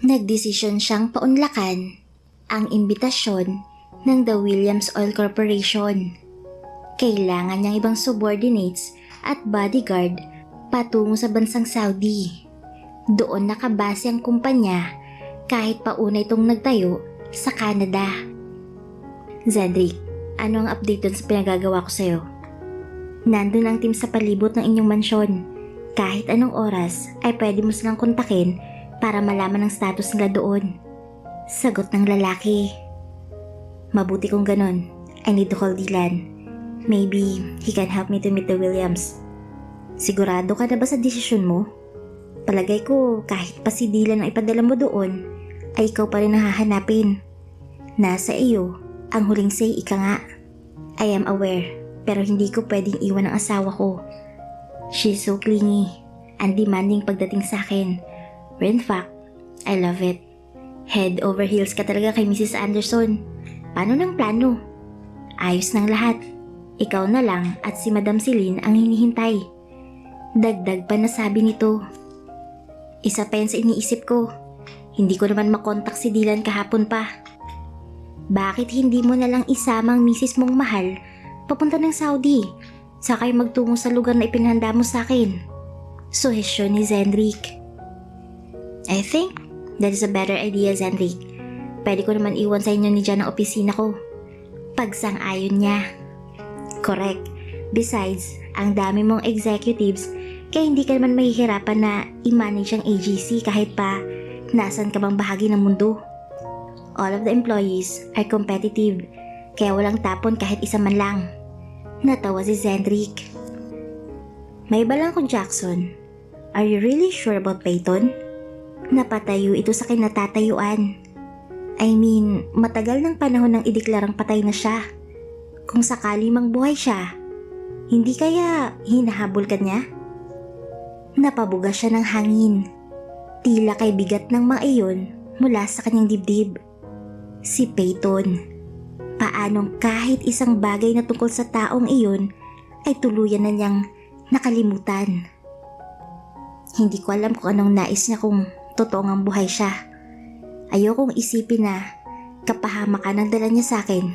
Nagdesisyon siyang paunlakan ang imbitasyon ng The Williams Oil Corporation. Kailangan niyang ibang subordinates at bodyguard patungo sa bansang Saudi. Doon nakabase ang kumpanya kahit pauna itong nagtayo sa Canada. Zedric, ano ang update dun sa pinagagawa ko sa'yo? Nandun ang team sa palibot ng inyong mansyon. Kahit anong oras ay pwede mo silang kontakin para malaman ang status nila doon. Sagot ng lalaki. Mabuti kung ganon. I need to call Dylan. Maybe he can help me to meet the Williams. Sigurado ka na ba sa desisyon mo? Palagay ko kahit pa si Dylan ang ipadala mo doon, ay ikaw pa rin ang hahanapin. Nasa iyo ang huling say, ika nga. I am aware, pero hindi ko pwedeng iwan ang asawa ko. She's so clingy and demanding pagdating sa akin. In fact, I love it. Head over heels ka talaga kay Mrs. Anderson. Paano ng plano? Ayos ng lahat. Ikaw na lang at si Madam Celine ang hinihintay. Dagdag pa na sabi nito. Isa pa yan sa iniisip ko. Hindi ko naman makontak si Dylan kahapon pa. Bakit hindi mo na lang isama ang misis mong mahal papunta ng Saudi? Sakay magtungo sa lugar na ipinahanda mo sa akin. Suhesyon ni Zendrick. I think that is a better idea, Zendrick. Pwede ko naman iwan sa inyo ni Jan ang opisina ko. Pagsang-ayon niya. Correct. Besides, ang dami mong executives kaya hindi ka naman mahihirapan na i-manage ang AGC kahit pa nasan ka bang bahagi ng mundo. All of the employees are competitive kaya walang tapon kahit isa man lang. Natawa si Zendrick. May balang ko, Jackson. Are you really sure about Peyton? Napatayo ito sa kinatatayuan. I mean, matagal ng panahon nang ideklarang patay na siya. Kung sakali mang buhay siya, hindi kaya hinahabol ka niya? Napabuga siya ng hangin. Tila kay bigat ng mga iyon mula sa kanyang dibdib. Si Peyton. Paanong kahit isang bagay na tungkol sa taong iyon ay tuluyan na niyang nakalimutan. Hindi ko alam kung anong nais niya kung totoong ang buhay siya. Ayokong isipin na kapahamakan ang dala niya sa akin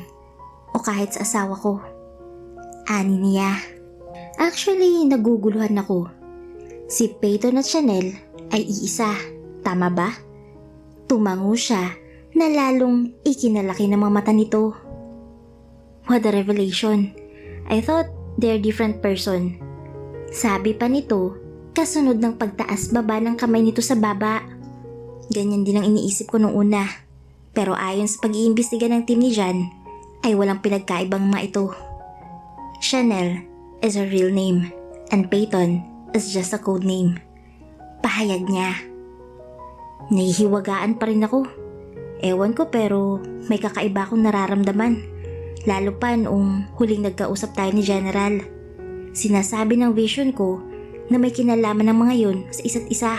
o kahit sa asawa ko. Ani niya. Actually, naguguluhan ako. Si Peyton at Chanel ay iisa, tama ba? Tumango siya na lalong ikinalaki ng mga mata nito. What a revelation. I thought they're different person. Sabi pa nito, kasunod ng pagtaas baba ng kamay nito sa baba. Ganyan din ang iniisip ko nung una. Pero ayon sa pag-iimbestiga ng team ni Jan, ay walang pinagkaibang mga ito. Chanel is a real name and Peyton is just a code name. Pahayag niya. Nahihiwagaan pa rin ako. Ewan ko pero may kakaiba akong nararamdaman. Lalo pa noong huling nagkausap tayo ni General. Sinasabi ng vision ko na may kinalaman ng mga yun sa isa't isa.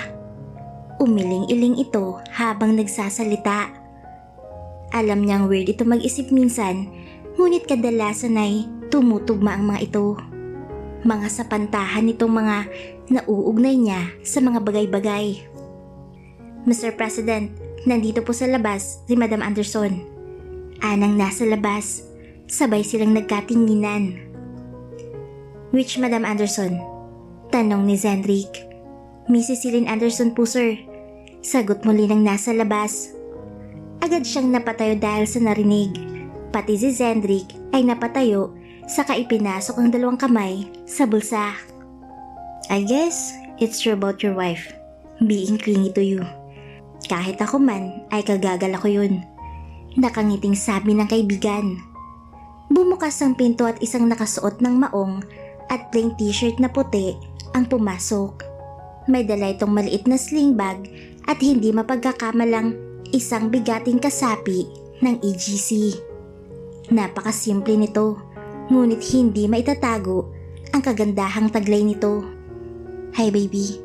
Umiling-iling ito habang nagsasalita. Alam niyang weird ito mag-isip minsan, ngunit kadalasan ay tumutugma ang mga ito. Mga sapantahan nitong mga nauugnay niya sa mga bagay-bagay. Mr. President, nandito po sa labas si Madam Anderson. Anang nasa labas, sabay silang nagkatinginan. Which Madam Anderson? Tanong ni Zendrick. Mrs. Celine Anderson po, sir. Sagot muli ng nasa labas. Agad siyang napatayo dahil sa narinig. Pati si Zendrick ay napatayo saka ipinasok ang dalawang kamay sa bulsa. I guess it's true about your wife being clingy to you. Kahit ako man ay kagagal ako yun. Nakangiting sabi ng kaibigan. Bumukas ang pinto at isang nakasuot ng maong at plain t-shirt na puti ang pumasok. May dala itong maliit na sling bag at hindi mapagkakamalang isang bigating kasapi ng AGC. Napakasimple nito, ngunit hindi maitatago ang kagandahang taglay nito. Hi baby.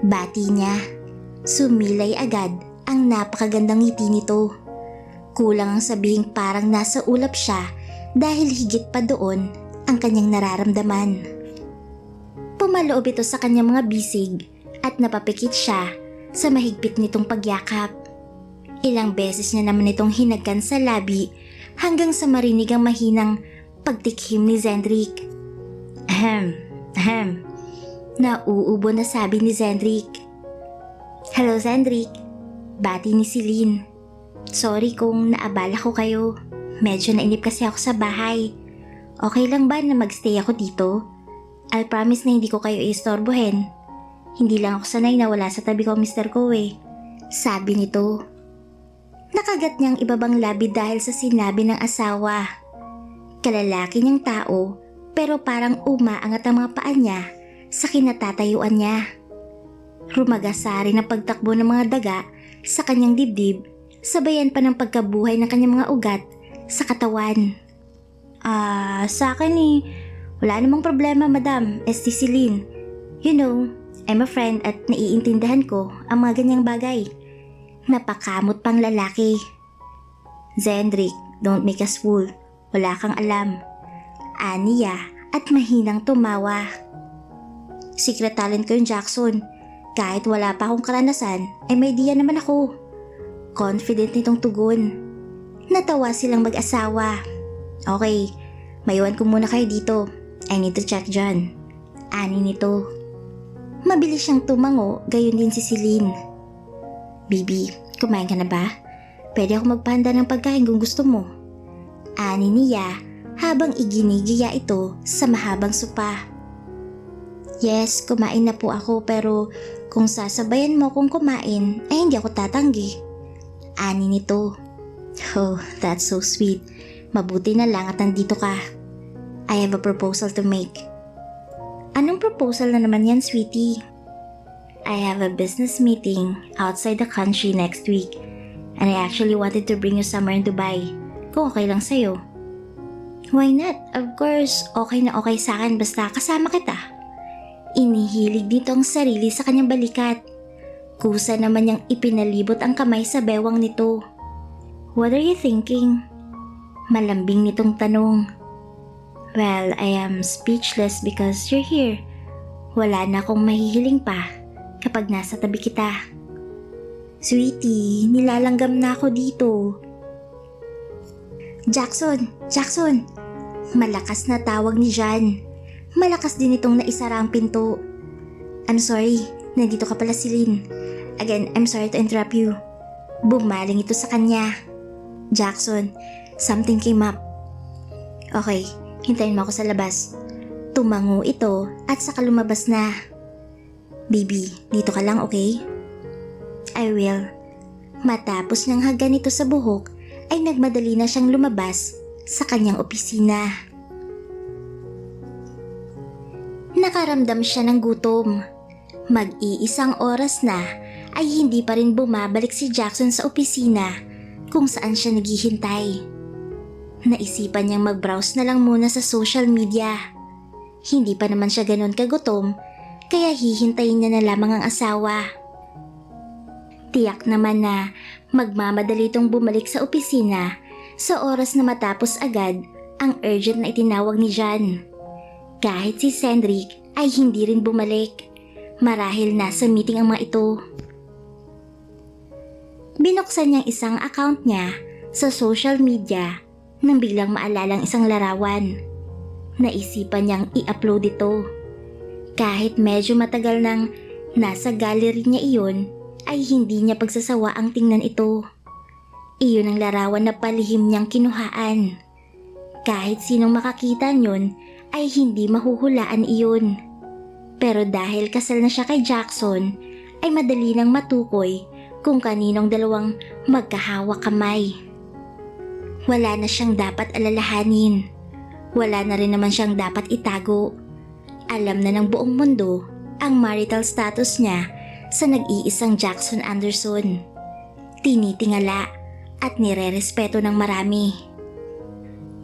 Bati niya. Sumilay agad ang napakagandang ngiti nito. Kulang ang sabihing parang nasa ulap siya dahil higit pa doon ang kanyang nararamdaman. Pumaloob ito sa kanyang mga bisig at napapikit siya sa mahigpit nitong pagyakap. Ilang beses niya naman itong hinagkan sa labi hanggang sa marinig ang mahinang pagtikhim ni Zendrik. Ahem, ahem. Nauubo na sabi ni Zendrik. Hello Zendrik, bati ni Celine. Sorry kung naabala ko kayo. Medyo nainip kasi ako sa bahay. Okay lang ba na magstay ako dito? I'll promise na hindi ko kayo istorbohin. Hindi lang ako sanay na wala sa tabi ko ang mister ko eh. Sabi nito. Nakagat niyang ibabang labi dahil sa sinabi ng asawa. Kalalaki niyang tao pero parang umaangat ang mga paa niya sa kinatatayuan niya. Rumagasari ng pagtakbo ng mga daga sa kanyang dibdib, sabayan pa ng pagkabuhay ng kanyang mga ugat sa katawan. Sa akin wala namang problema madam, Esti Celine. You know, I'm a friend at naiintindihan ko ang mga ganyang bagay. Napakamot pang lalaki. Zendrik, don't make us fool. Wala kang alam. Aniya at mahinang tumawa. Secret talent ko yung Jackson. Kahit wala pa akong karanasan, ay may diya naman ako. Confident nitong tugon. Natawa silang mag-asawa. Okay, maiwan ko muna kayo dito. I need to check dyan. Ani nito. Mabilis siyang tumango, gayon din si Celine. Bibi, kumain ka na ba? Pwede ako magpahanda ng pagkain kung gusto mo. Ani niya habang iginigiya ito sa mahabang sopa. Yes, kumain na po ako pero kung sasabayan mo akong kumain ay hindi ako tatanggi. Ani nito. Oh, that's so sweet. Mabuti na lang at nandito ka. I have a proposal to make. Anong proposal na naman yan, sweetie? I have a business meeting outside the country next week and I actually wanted to bring you somewhere in Dubai. Kung okay lang sa'yo. Why not? Of course, okay na okay sa akin basta kasama kita. Inihilig dito ang sarili sa kanyang balikat. Kusa naman niyang ipinalibot ang kamay sa bewang nito. What are you thinking? Malambing nitong tanong. Well, I am speechless because you're here. Wala na akong mahihiling pa kapag nasa tabi kita. Sweetie, nilalanggam na ako dito. Jackson! Jackson! Malakas na tawag ni Jan. Malakas din itong naisara ang pinto. I'm sorry, nandito ka pala Celine. Again, I'm sorry to interrupt you. Bumaling ito sa kanya. Jackson, something came up. Okay, hintayin mo ako sa labas. Tumango ito at saka lumabas na. Baby, dito ka lang, okay? I will. Matapos niyang hagan ito sa buhok, ay nagmadali na siyang lumabas sa kanyang opisina. Nakaramdam siya ng gutom. Mag-iisang oras na ay hindi pa rin bumabalik si Jackson sa opisina kung saan siya naghihintay. Naisipan niyang mag-browse na lang muna sa social media. Hindi pa naman siya ganun kagutom kaya hihintayin niya na lamang ang asawa. Tiyak naman na magmamadali itong bumalik sa opisina sa oras na matapos agad ang urgent na itinawag ni Jan. Kahit si Zendrik ay hindi rin bumalik, marahil nasa meeting ang mga ito. Binuksan niyang isang account niya sa social media nang biglang maalalang isang larawan. Naisipan niyang i-upload ito. Kahit medyo matagal nang nasa gallery niya iyon, ay hindi niya pagsasawa ang tingnan ito. Iyon ang larawan na palihim niyang kinuhaan. Kahit sinong makakita niyon ay hindi mahuhulaan iyon. Pero dahil kasal na siya kay Jackson, ay madali nang matukoy kung kaninong dalawang magkahawak kamay. Wala na siyang dapat alalahanin. Wala na rin naman siyang dapat itago. Alam na ng buong mundo ang marital status niya sa nag-iisang Jackson Anderson. Tinitingala at nire-respeto ng marami.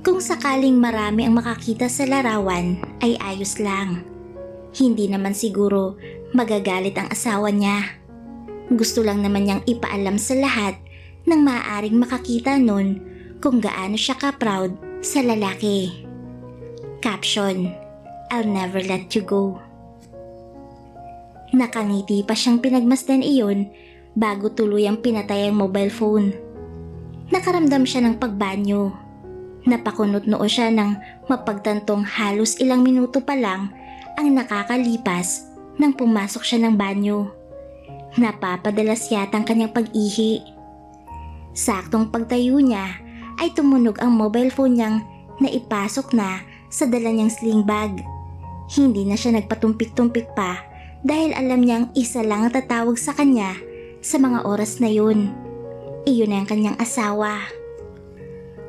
Kung sakaling marami ang makakita sa larawan ay ayos lang. Hindi naman siguro magagalit ang asawa niya. Gusto lang naman niyang ipaalam sa lahat ng maaaring makakita nun kung gaano siya ka-proud sa lalaki. Caption, I'll never let you go. Nakangiti pa siyang pinagmasdan iyon bago tuluyang pinatay ang mobile phone. Nakaramdam siya ng pagbanyo. Napakunot noo siya ng mapagtantong halos ilang minuto pa lang ang nakakalipas nang pumasok siya ng banyo. Napapadalas yata ang kanyang pag-ihi. Saktong pagtayo niya ay tumunog ang mobile phone niyang naipasok na sa dala niyang sling bag. Hindi na siya nagpatumpik-tumpik pa dahil alam niyang isa lang ang tatawag sa kanya sa mga oras na yun. Iyon na ang kanyang asawa.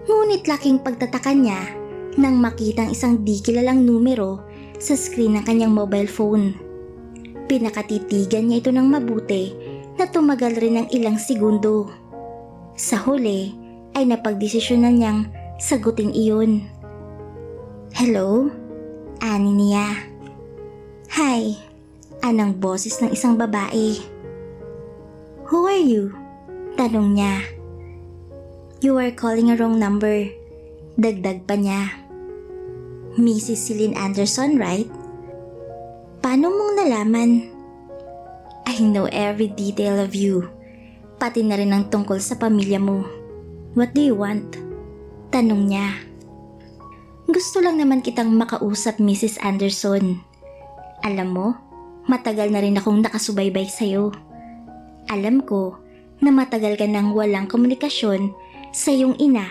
Ngunit laking pagtataka niya nang makitang isang di kilalang numero sa screen ng kanyang mobile phone. Pinakatitigan niya ito ng mabuti na tumagal rin ng ilang segundo. Sa huli ay napagdesisyonan niyang sagutin iyon. Hello? Ani niya. Hi, anang boses ng isang babae. Who are you? Tanong niya. You are calling a wrong number. Dagdag pa niya. Mrs. Celine Anderson, right? Paano mong nalaman? I know every detail of you. Pati na rin ang tungkol sa pamilya mo. What do you want? Tanong niya. Gusto lang naman kitang makausap, Mrs. Anderson. Alam mo, matagal na rin akong nakasubaybay sa'yo. Alam ko na matagal ka nang walang komunikasyon sa iyong ina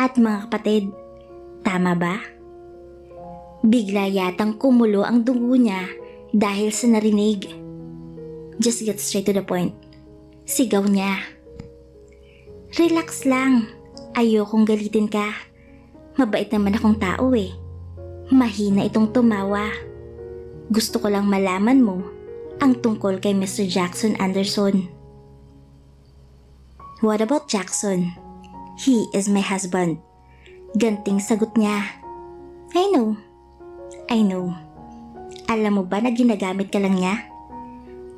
at mga kapatid. Tama ba? Bigla yatang kumulo ang dugo niya dahil sa narinig. Just get straight to the point. Sigaw niya. Relax lang. Ayokong galitin ka. Mabait naman akong tao eh. Mahina itong tumawa. Gusto ko lang malaman mo ang tungkol kay Mr. Jackson Anderson. What about Jackson? He is my husband. Ganting sagot niya. I know. Alam mo ba na ginagamit ka lang niya?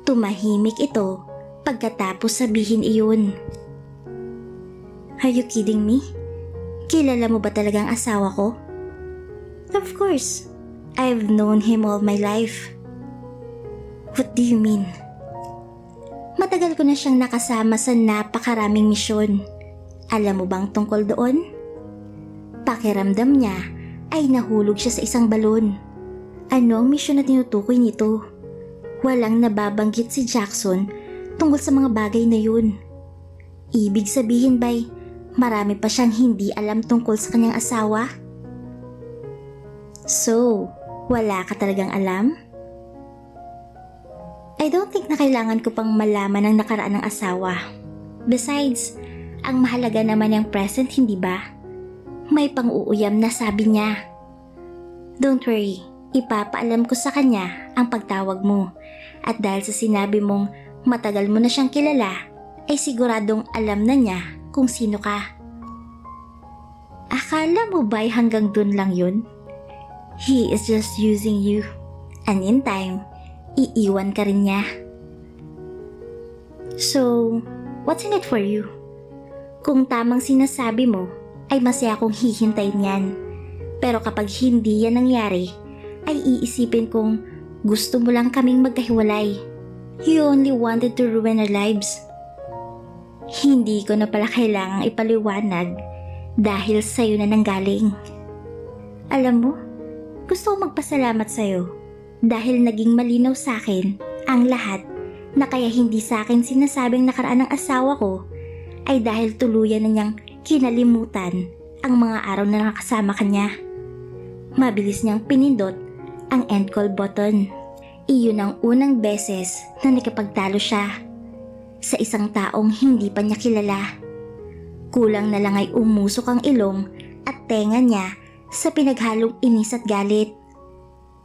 Tumahimik ito pagkatapos sabihin iyon. Are you kidding me? Kilala mo ba talagang asawa ko? Of course. I've known him all my life. What do you mean? Matagal ko na siyang nakasama sa napakaraming misyon. Alam mo bang tungkol doon? Pakiramdam niya ay nahulog siya sa isang balon. Ano ang misyon na tinutukoy nito? Walang nababanggit si Jackson tungkol sa mga bagay na yun. Ibig sabihin ba'y marami pa siyang hindi alam tungkol sa kanyang asawa? So, wala ka talagang alam? I don't think na kailangan ko pang malaman ang nakaraan ng asawa. Besides, ang mahalaga naman yung present, hindi ba? May pang-uuyam na sabi niya. Don't worry, ipapaalam ko sa kanya ang pagtawag mo. At dahil sa sinabi mong matagal mo na siyang kilala, ay siguradong alam na niya kung sino ka. Akala mo ba'y hanggang dun lang yun? He is just using you. And in time, iiwan ka rin niya. So, what's in it for you? Kung tamang sinasabi mo, ay masaya akong hihintayin yan. Pero kapag hindi yan nangyari, ay iisipin kong gusto mo lang kaming magkahiwalay. You only wanted to ruin our lives. Hindi ko na pala kailangang ipaliwanag dahil sa'yo na nanggaling. Alam mo, gusto ko magpasalamat sa'yo dahil naging malinaw sa akin ang lahat na kaya hindi sa akin sinasabing nakaraan ng asawa ko ay dahil tuluyan na niyang kinalimutan ang mga araw na nakasama kanya. Mabilis niyang pinindot ang end call button. Iyon ang unang beses na nakipagtalo siya sa isang taong hindi pa niya kilala. Kulang na lang ay umusok ang ilong at tenga niya sa pinaghalong inis at galit.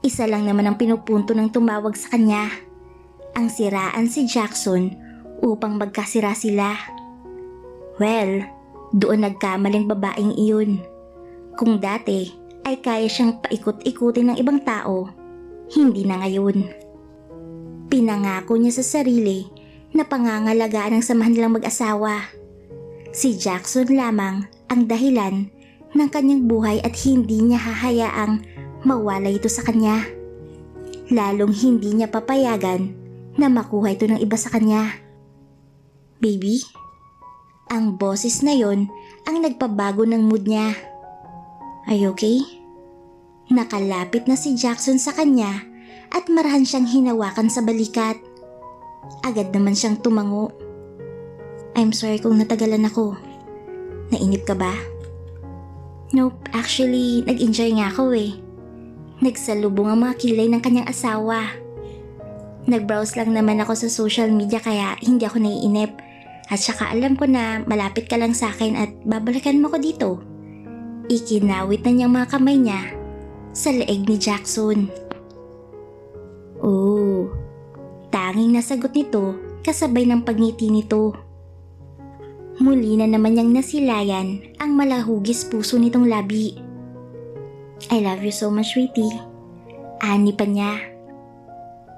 Isa lang naman ang pinupunto ng tumawag sa kanya. Ang siraan si Jackson upang magkasira sila. Well, doon nagkamaling babaeng iyon. Kung dati ay kaya siyang paikot-ikutin ng ibang tao, hindi na ngayon. Pinangako niya sa sarili na pangangalagaan ang samahan nilang mag-asawa. Si Jackson lamang ang dahilan ng kanyang buhay at hindi niya hahayaang mawala ito sa kanya. Lalong hindi niya papayagan na makuha ito ng iba sa kanya. Baby? Ang boses na yon ang nagpabago ng mood niya. Are you okay? Nakalapit na si Jackson sa kanya at marahan siyang hinawakan sa balikat. Agad naman siyang tumango. I'm sorry kung natagalan ako. Nainip ka ba? Nope, actually nag-enjoy nga ako eh. Nagsalubong ang mga kilay ng kanyang asawa. Nag-browse lang naman ako sa social media kaya hindi ako naiinip. At saka alam ko na malapit ka lang sa akin at babalikan mo ko dito. Ikinawit na niyang mga kamay niya sa leeg ni Jackson. Oh, tanging nasagot nito kasabay ng pagngiti nito. Muli na naman niyang nasilayan ang malahugis puso nitong labi. I love you so much, sweetie. Ani pa niya.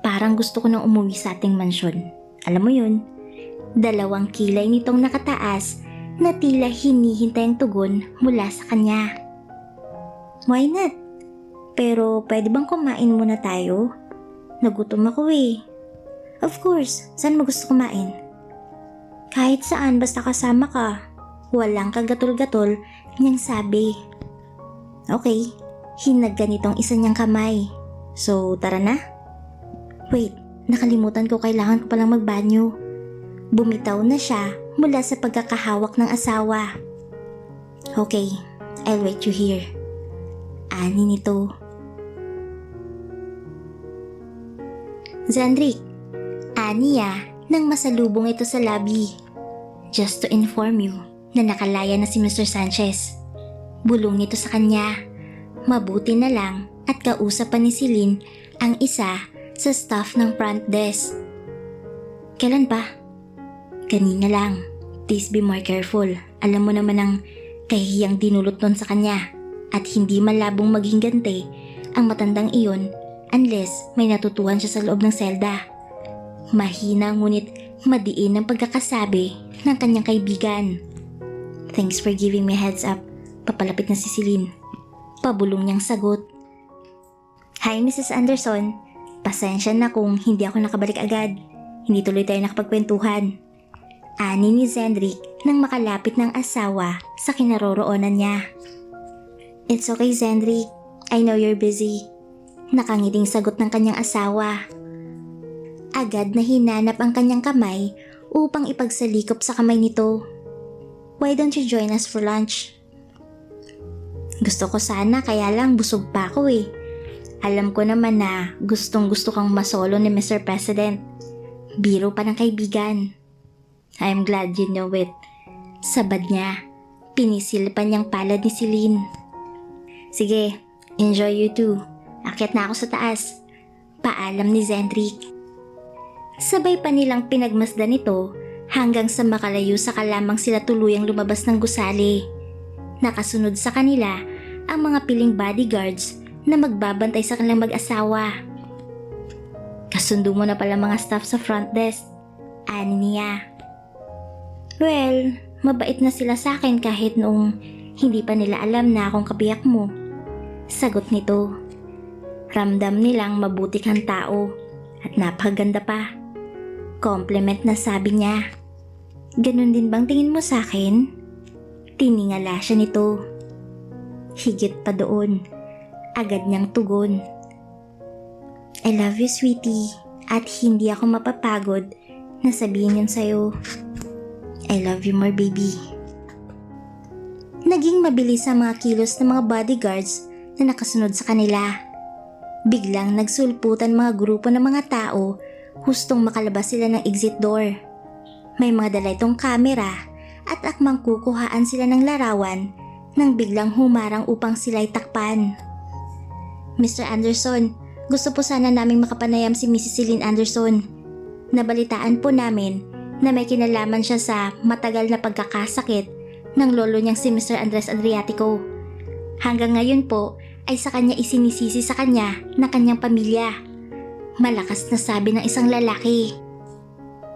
Parang gusto ko nang umuwi sa ating mansyon. Alam mo yun? Dalawang kilay nitong nakataas na tila hinihintay ang tugon mula sa kanya. Why not? Pero pwede bang kumain muna tayo? Nagutom ako eh. Of course, saan mo gusto kumain? Kahit saan basta kasama ka. Walang kagatol-gatol niyang sabi. Okay, hinagga nitong isa niyang kamay. So tara na? Wait, nakalimutan ko kailangan ko palang magbanyo. Bumitaw na siya mula sa pagkakahawak ng asawa. Okay, I'll wait you here. Ani nito. Zandrik, aniya nang masalubong ito sa lobby. Just to inform you na nakalaya na si Mr. Sanchez. Bulong nito sa kanya. Mabuti na lang at kausapan ni Celine ang isa sa staff ng front desk. Kailan pa? Kanina lang. Please be more careful. Alam mo naman ang kahihiyang dinulot nun sa kanya at hindi malabong maging ganti ang matandang iyon unless may natutuhan siya sa loob ng selda. Mahina ngunit madiin ang pagkakasabi ng kanyang kaibigan. Thanks for giving me a heads up. Papalapit na si Celine. Pabulong niyang sagot. Hi Mrs. Anderson. Pasensya na kung hindi ako nakabalik agad. Hindi tuloy tayo nakapagkwentuhan. Ani ni Zendrik nang makalapit ng asawa sa kinaroroonan niya. It's okay Zendrik. I know you're busy. Nakangiting sagot ng kanyang asawa. Agad na hinanap ang kanyang kamay upang ipagsalikop sa kamay nito. Why don't you join us for lunch? Gusto ko sana kaya lang busog pa ako eh. Alam ko naman na gustong gusto kang masolo ni Mr. President. Biro pa ng kaibigan. I'm glad you know it. Sabad niya. Pinisil pa niyang palad ni Celine. Sige, enjoy you too. Akyat na ako sa taas. Paalam ni Zendrik. Sabay pa nilang pinagmasdan ito hanggang sa makalayo sa kalamang sila tuluyang lumabas ng gusali. Nakasunod sa kanila ang mga piling bodyguards na magbabantay sa kanilang mag-asawa. Kasundo mo na pala mga staff sa front desk. Ani niya. Well, mabait na sila sa akin kahit noong hindi pa nila alam na akong kabiyak mo. Sagot nito. Ramdam nilang mabuti kang tao at napakaganda pa. Compliment na sabi niya. Ganun din bang tingin mo sa akin? Tiningala siya nito. Higit pa doon. Agad niyang tugon. I love you sweetie at hindi ako mapapagod na sabihin yun sa'yo. I love you more baby. Naging mabilis ang mga kilos ng mga bodyguards na nakasunod sa kanila. Biglang nagsulputan mga grupo ng mga tao hustong makalabas sila ng exit door. May mga dala itong kamera at akmang kukuhaan sila ng larawan nang biglang humarang upang sila'y takpan. Mr. Anderson, gusto po sana naming makapanayam si Mrs. Celine Anderson. Nabalitaan po namin na may kinalaman siya sa matagal na pagkakasakit ng lolo niyang si Mr. Andres Adriatico. Hanggang ngayon po ay sa kanya isinisisi sa kanya ng kanyang pamilya. Malakas na sabi ng isang lalaki.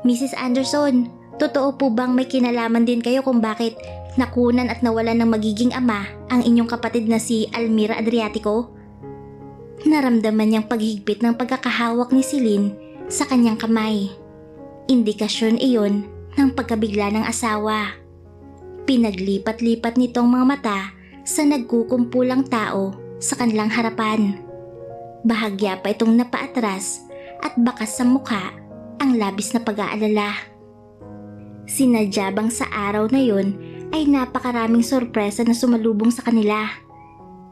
Mrs. Anderson, totoo po bang may kinalaman din kayo kung bakit nakunan at nawalan ng magiging ama ang inyong kapatid na si Almira Adriatico? Naramdaman niyang paghigpit ng pagkakahawak ni Celine sa kanyang kamay. Indikasyon iyon ng pagkabigla ng asawa. Pinaglipat-lipat nitong mga mata sa nagkukumpulang tao sa kanilang harapan. Bahagya pa itong napaatras at bakas sa mukha ang labis na pag-aalala. Sinadya bang sa araw na yun ay napakaraming sorpresa na sumalubong sa kanila.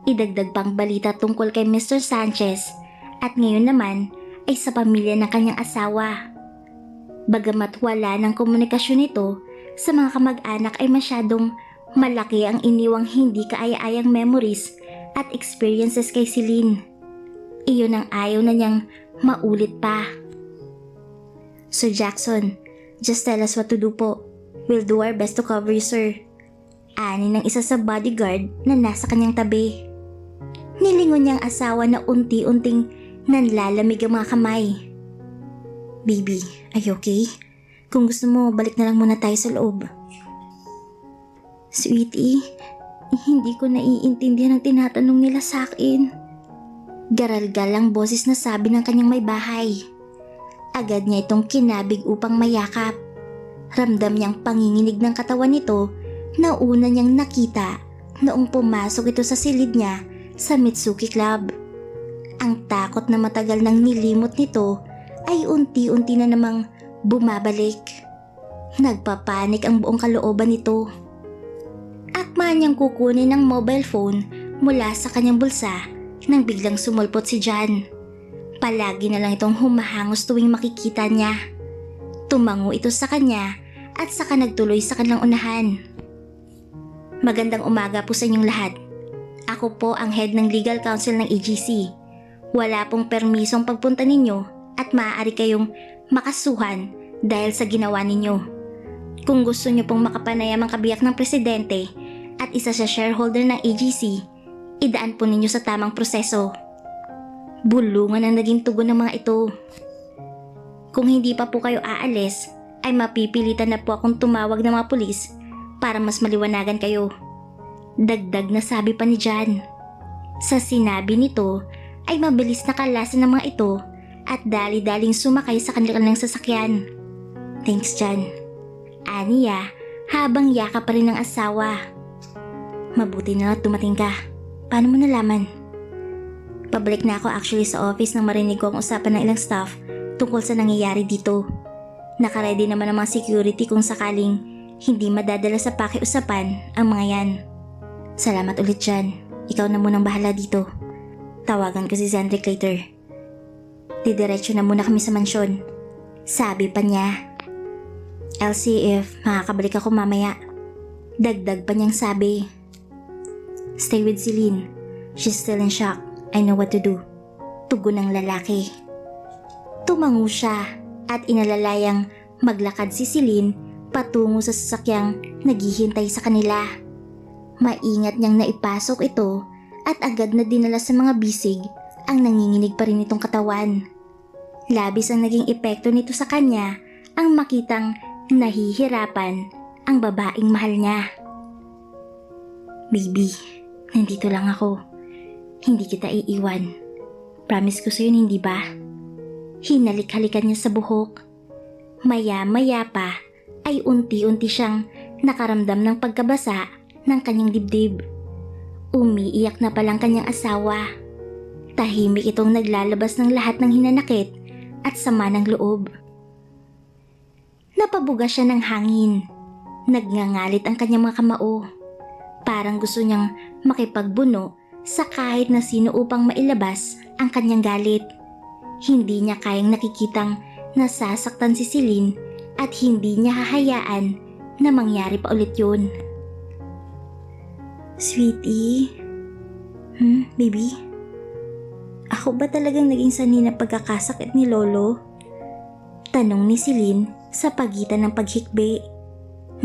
Idagdag pang balita tungkol kay Mr. Sanchez at ngayon naman ay sa pamilya ng kanyang asawa. Bagamat wala ng komunikasyon nito sa mga kamag-anak ay masyadong malaki ang iniwang hindi kaaya-ayang memories at experiences kay Celine. Iyon ang ayaw na niyang maulit pa. Sir Jackson, just tell us what to do po. We'll do our best to cover you, sir. Ani ng isa sa bodyguard na nasa kanyang tabi. Nilingon niyang asawa na unti-unting nanlalamig ang mga kamay. Baby, are you okay? Kung gusto mo, balik na lang muna tayo sa loob. Sweetie, hindi ko naiintindihan ang tinatanong nila sa akin. Garalgal ang boses na sabi ng kanyang may bahay. Agad niya itong kinabig upang mayakap. Ramdam niyang panginginig ng katawan nito na una niyang nakita noong pumasok ito sa silid niya sa Mitsuki Club. Ang takot na matagal nang nilimot nito ay unti-unti na namang bumabalik. Nagpapanik ang buong kalooban nito. Akma niyang kukunin ang mobile phone mula sa kanyang bulsa nang biglang sumulpot si John. Palagi na lang itong humahangos tuwing makikita niya. Tumango ito sa kanya at saka nagtuloy sa kanilang unahan. Magandang umaga po sa inyong lahat. Ako po ang head ng legal counsel ng AGC. Wala pong permisong pagpunta ninyo at maaari kayong makasuhan dahil sa ginawa ninyo. Kung gusto nyo pong makapanayam ang kabiyak ng presidente at isa sa shareholder ng AGC, idaan po ninyo sa tamang proseso. Bulungan ang naging tugon ng mga ito. Kung hindi pa po kayo aalis, ay mapipilitan na po akong tumawag ng mga pulis para mas maliwanagan kayo. Dagdag na sabi pa ni John. Sa sinabi nito ay mabilis na kalasan ng mga ito at dali-daling sumakay sa kanilang sasakyan. Thanks, John. Aniya habang yakap pa rin ng asawa. Mabuti na dumating ka. Paano mo nalaman? Pabalik na ako actually sa office nang marinig ko ang usapan ng ilang staff tungkol sa nangyayari dito. Nakaready naman ang mga security kung sakaling hindi madadala sa pakiusapan ang mga yan. Salamat ulit Jan. Ikaw na munang bahala dito. Tawagan ko si Zendrik later. Didiretso na muna kami sa mansyon. Sabi pa niya. I'll see if makakabalik ako mamaya. Dagdag pa niyang sabi. Stay with Celine. She's still in shock. I know what to do. Tugon ng lalaki. Tumango siya at inalalayang maglakad si Celine patungo sa sasakyang naghihintay sa kanila. Maingat niyang naipasok ito at agad na dinala sa mga bisig ang nanginginig pa rin itong katawan. Labis ang naging epekto nito sa kanya ang makitang nahihirapan ang babaeng mahal niya. Baby, nandito lang ako. Hindi kita iiwan. Promise ko sa'yo, hindi ba? Hinalik-halikan niya sa buhok. Maya-maya pa ay unti-unti siyang nakaramdam ng pagkabasa ng kanyang dibdib. Umiiyak na palang kanyang asawa. Tahimik itong naglalabas ng lahat ng hinanakit at sama ng loob. Napabuga siya ng hangin. Nagngangalit ang kanyang mga kamao. Parang gusto niyang makipagbuno sa kahit na sino upang mailabas ang kanyang galit. Hindi niya kayang nakikitang nasasaktan si Celine at hindi niya hahayaan na mangyari pa ulit yun. Sweetie? Baby? Ako ba talagang naging sanhi na pagkakasakit ni Lolo? Tanong ni Celine sa pagitan ng paghikbi.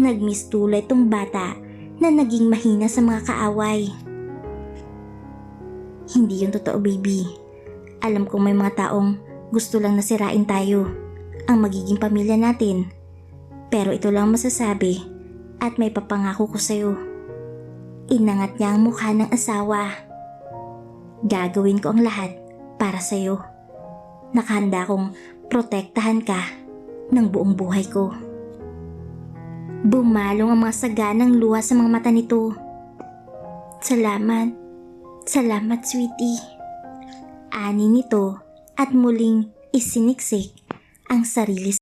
Nagmistula itong bata na naging mahina sa mga kaaway. Hindi yun totoo, baby. Alam kong may mga taong gusto lang nasirain tayo, ang magiging pamilya natin. Pero ito lang masasabi at may papangako ko sa'yo. Inangat niya ang mukha ng asawa. Gagawin ko ang lahat para sa'yo. Nakahanda kong protektahan ka ng buong buhay ko. Bumalong ang mga saganang luha sa mga mata nito. Salamat. Salamat, sweetie. Ani nito at muling isiniksik ang sarili